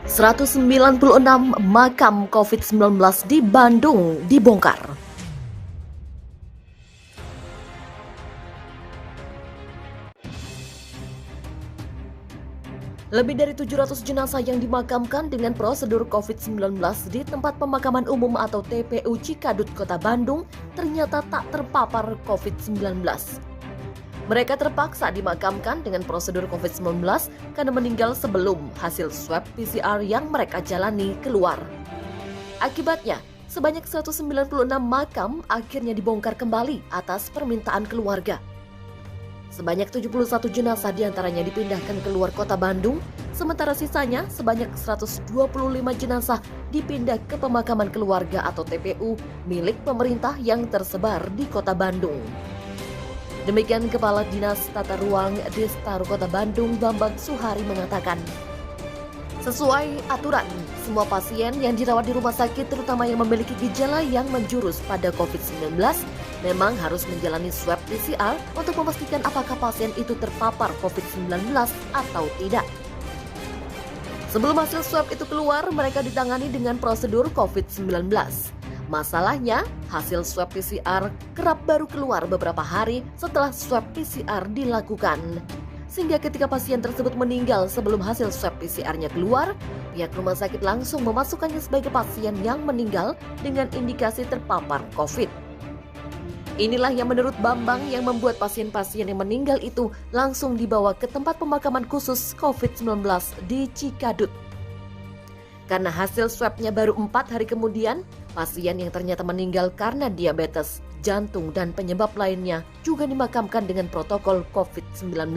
...196 makam COVID-19 di Bandung dibongkar. Lebih dari 700 jenazah yang dimakamkan dengan prosedur COVID-19 di tempat pemakaman umum atau TPU Cikadut, Kota Bandung ternyata tak terpapar COVID-19. Mereka terpaksa dimakamkan dengan prosedur COVID-19 karena meninggal sebelum hasil swab PCR yang mereka jalani keluar. Akibatnya, sebanyak 196 makam akhirnya dibongkar kembali atas permintaan keluarga. Sebanyak 71 jenazah diantaranya dipindahkan keluar kota Bandung, sementara sisanya sebanyak 125 jenazah dipindah ke pemakaman keluarga atau TPU milik pemerintah yang tersebar di kota Bandung. Demikian Kepala Dinas Tata Ruang Destaru Kota Bandung Bambang Suhari mengatakan, sesuai aturan, semua pasien yang dirawat di rumah sakit terutama yang memiliki gejala yang menjurus pada COVID-19 memang harus menjalani swab PCR untuk memastikan apakah pasien itu terpapar COVID-19 atau tidak. Sebelum hasil swab itu keluar, mereka ditangani dengan prosedur COVID-19. Masalahnya, hasil swab PCR kerap baru keluar beberapa hari setelah swab PCR dilakukan. Sehingga ketika pasien tersebut meninggal sebelum hasil swab PCR-nya keluar, pihak rumah sakit langsung memasukkannya sebagai pasien yang meninggal dengan indikasi terpapar COVID. Inilah yang menurut Bambang yang membuat pasien-pasien yang meninggal itu langsung dibawa ke tempat pemakaman khusus COVID-19 di Cikadut. Karena hasil swabnya baru 4 hari kemudian, pasien yang ternyata meninggal karena diabetes, jantung, dan penyebab lainnya juga dimakamkan dengan protokol COVID-19.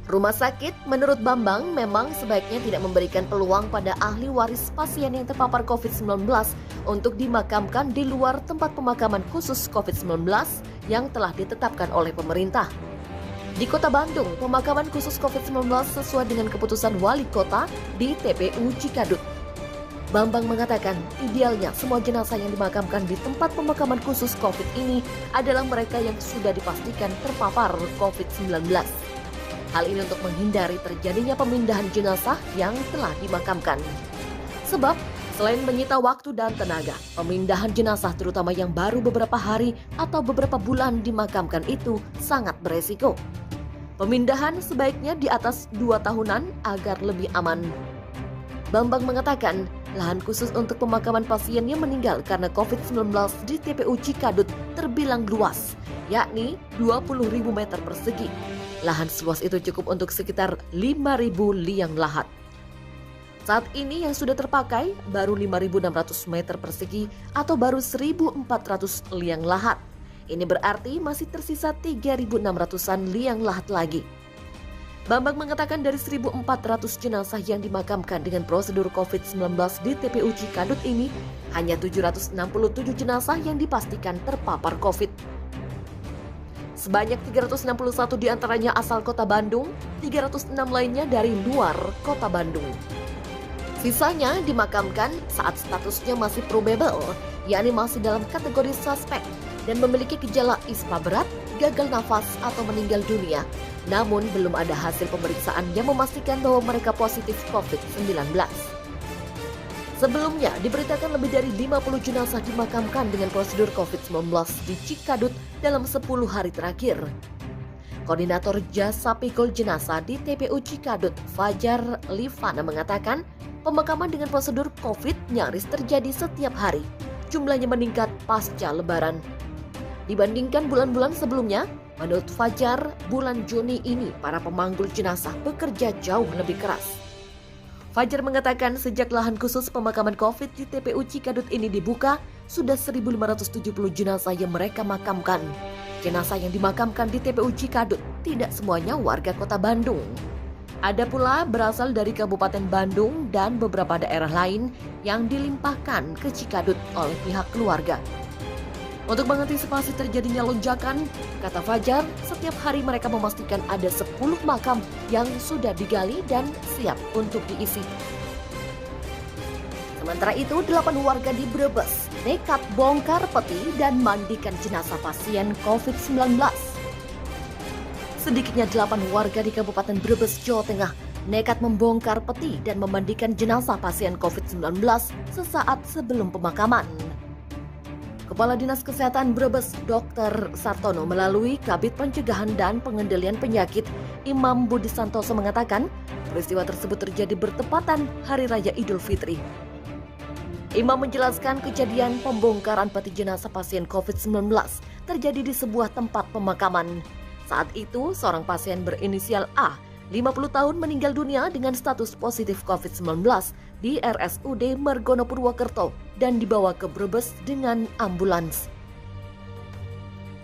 Rumah sakit menurut Bambang memang sebaiknya tidak memberikan peluang pada ahli waris pasien yang terpapar COVID-19 untuk dimakamkan di luar tempat pemakaman khusus COVID-19 yang telah ditetapkan oleh pemerintah. Di Kota Bandung, pemakaman khusus COVID-19 sesuai dengan keputusan wali kota di TPU Cikadut. Bambang mengatakan, idealnya semua jenazah yang dimakamkan di tempat pemakaman khusus COVID ini adalah mereka yang sudah dipastikan terpapar COVID-19. Hal ini untuk menghindari terjadinya pemindahan jenazah yang telah dimakamkan. Sebab, selain menyita waktu dan tenaga, pemindahan jenazah terutama yang baru beberapa hari atau beberapa bulan dimakamkan itu sangat beresiko. Pemindahan sebaiknya di atas 2 tahunan agar lebih aman. Bambang mengatakan, lahan khusus untuk pemakaman pasien yang meninggal karena COVID-19 di TPU Cikadut terbilang luas, yakni 20.000 meter persegi. Lahan seluas itu cukup untuk sekitar 5.000 liang lahat. Saat ini yang sudah terpakai baru 5.600 meter persegi atau baru 1.400 liang lahat. Ini berarti masih tersisa 3.600-an liang lahat lagi. Bambang mengatakan dari 1.400 jenazah yang dimakamkan dengan prosedur COVID-19 di TPU Cikadut ini, hanya 767 jenazah yang dipastikan terpapar COVID. Sebanyak 361 diantaranya asal Kota Bandung, 306 lainnya dari luar Kota Bandung. Sisanya dimakamkan saat statusnya masih probable, yakni masih dalam kategori suspek dan memiliki gejala ispa berat, gagal nafas atau meninggal dunia. Namun belum ada hasil pemeriksaan yang memastikan bahwa mereka positif COVID-19. Sebelumnya diberitakan lebih dari 50 jenazah dimakamkan dengan prosedur COVID-19 di Cikadut dalam 10 hari terakhir. Koordinator Jasa Pikul Jenazah di TPU Cikadut, Fajar Livana mengatakan, pemakaman dengan prosedur COVID nyaris terjadi setiap hari. Jumlahnya meningkat pasca Lebaran. Dibandingkan bulan-bulan sebelumnya, menurut Fajar, bulan Juni ini para pemanggul jenazah bekerja jauh lebih keras. Fajar mengatakan sejak lahan khusus pemakaman COVID di TPU Cikadut ini dibuka, sudah 1.570 jenazah yang mereka makamkan. Jenazah yang dimakamkan di TPU Cikadut tidak semuanya warga Kota Bandung. Ada pula berasal dari Kabupaten Bandung dan beberapa daerah lain yang dilimpahkan ke Cikadut oleh pihak keluarga. Untuk mengantisipasi terjadinya lonjakan, kata Fajar, setiap hari mereka memastikan ada 10 makam yang sudah digali dan siap untuk diisi. Sementara itu, 8 warga di Brebes nekat bongkar peti dan mandikan jenazah pasien COVID-19. Sedikitnya 8 warga di Kabupaten Brebes, Jawa Tengah nekat membongkar peti dan memandikan jenazah pasien COVID-19 sesaat sebelum pemakaman. Kepala Dinas Kesehatan Brebes, Dr. Sartono melalui Kabid Pencegahan dan Pengendalian Penyakit Imam Budi Santoso mengatakan, peristiwa tersebut terjadi bertepatan Hari Raya Idul Fitri. Imam menjelaskan kejadian pembongkaran peti jenazah pasien COVID-19 terjadi di sebuah tempat pemakaman. Saat itu, seorang pasien berinisial A, 50 tahun meninggal dunia dengan status positif COVID-19 di RSUD Margono Purwokerto dan dibawa ke Brebes dengan ambulans.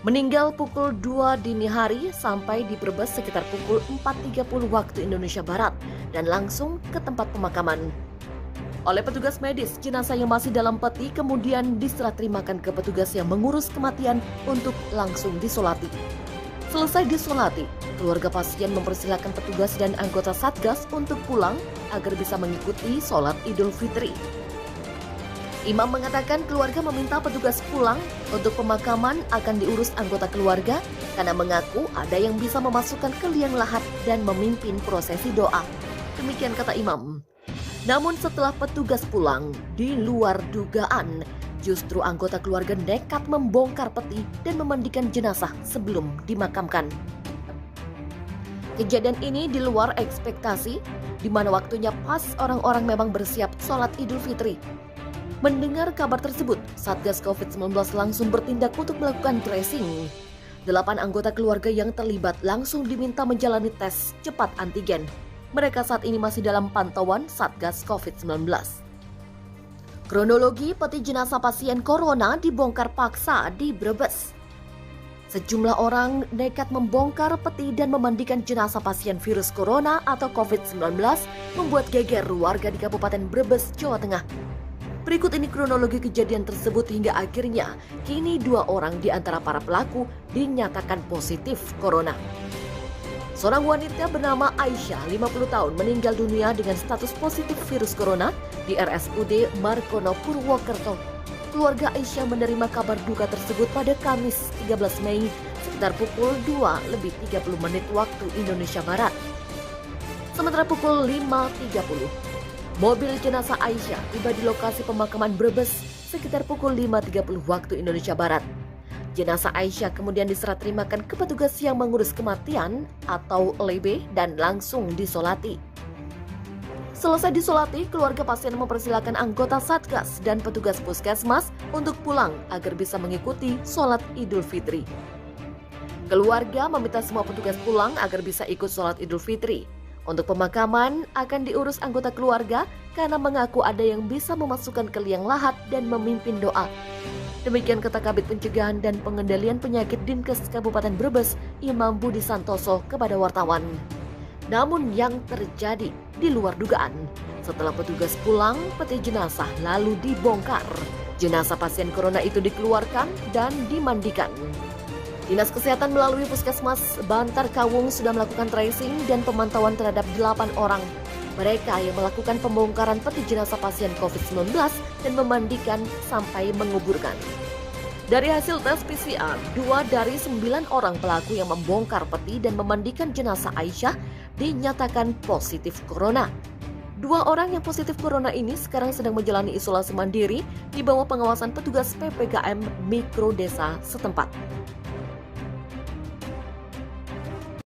Meninggal pukul 2 dini hari sampai di Brebes sekitar pukul 4.30 waktu Indonesia Barat dan langsung ke tempat pemakaman. Oleh petugas medis, jenazah yang masih dalam peti kemudian diserah terimakan ke petugas yang mengurus kematian untuk langsung disolati. Selesai disolati, keluarga pasien mempersilahkan petugas dan anggota Satgas untuk pulang agar bisa mengikuti sholat Idul Fitri. Imam mengatakan keluarga meminta petugas pulang untuk pemakaman akan diurus anggota keluarga karena mengaku ada yang bisa memasukkan ke liang lahat dan memimpin prosesi doa. Demikian kata Imam. Namun setelah petugas pulang, di luar dugaan, justru anggota keluarga nekat membongkar peti dan memandikan jenazah sebelum dimakamkan. Kejadian ini di luar ekspektasi, di mana waktunya pas orang-orang memang bersiap sholat Idul Fitri. Mendengar kabar tersebut, Satgas COVID-19 langsung bertindak untuk melakukan tracing. 8 anggota keluarga yang terlibat langsung diminta menjalani tes cepat antigen. Mereka saat ini masih dalam pantauan Satgas COVID-19. Kronologi peti jenazah pasien corona dibongkar paksa di Brebes. Sejumlah orang nekat membongkar peti dan memandikan jenazah pasien virus corona atau COVID-19 membuat geger warga di Kabupaten Brebes, Jawa Tengah. Berikut ini kronologi kejadian tersebut hingga akhirnya kini 2 orang di antara para pelaku dinyatakan positif corona. Seorang wanita bernama Aisyah, 50 tahun, meninggal dunia dengan status positif virus corona di RSUD Margono Purwokerto. Keluarga Aisyah menerima kabar duka tersebut pada Kamis 13 Mei sekitar pukul 2:30 waktu Indonesia Barat. Sementara pukul 5.30, mobil jenazah Aisyah tiba di lokasi pemakaman Brebes sekitar pukul 5.30 waktu Indonesia Barat. Jenazah Aisyah kemudian diserah terimakan ke petugas yang mengurus kematian atau LB dan langsung disolati. Selesai disolati, keluarga pasien mempersilahkan anggota Satgas dan petugas puskesmas untuk pulang agar bisa mengikuti sholat Idul Fitri. Keluarga meminta semua petugas pulang agar bisa ikut sholat Idul Fitri. Untuk pemakaman akan diurus anggota keluarga karena mengaku ada yang bisa memasukkan ke liang lahat dan memimpin doa. Demikian kata Kabid Pencegahan dan Pengendalian Penyakit Dinkes Kabupaten Brebes, Imam Budi Santoso kepada wartawan. Namun yang terjadi di luar dugaan. Setelah petugas pulang, peti jenazah lalu dibongkar. Jenazah pasien corona itu dikeluarkan dan dimandikan. Dinas Kesehatan melalui Puskesmas Bantar Kawung sudah melakukan tracing dan pemantauan terhadap 8 orang. Mereka yang melakukan pembongkaran peti jenazah pasien COVID-19 dan memandikan sampai menguburkan. Dari hasil tes PCR, 2 dari 9 orang pelaku yang membongkar peti dan memandikan jenazah Aisyah dinyatakan positif corona. 2 orang yang positif corona ini sekarang sedang menjalani isolasi mandiri di bawah pengawasan petugas PPKM Mikro Desa setempat.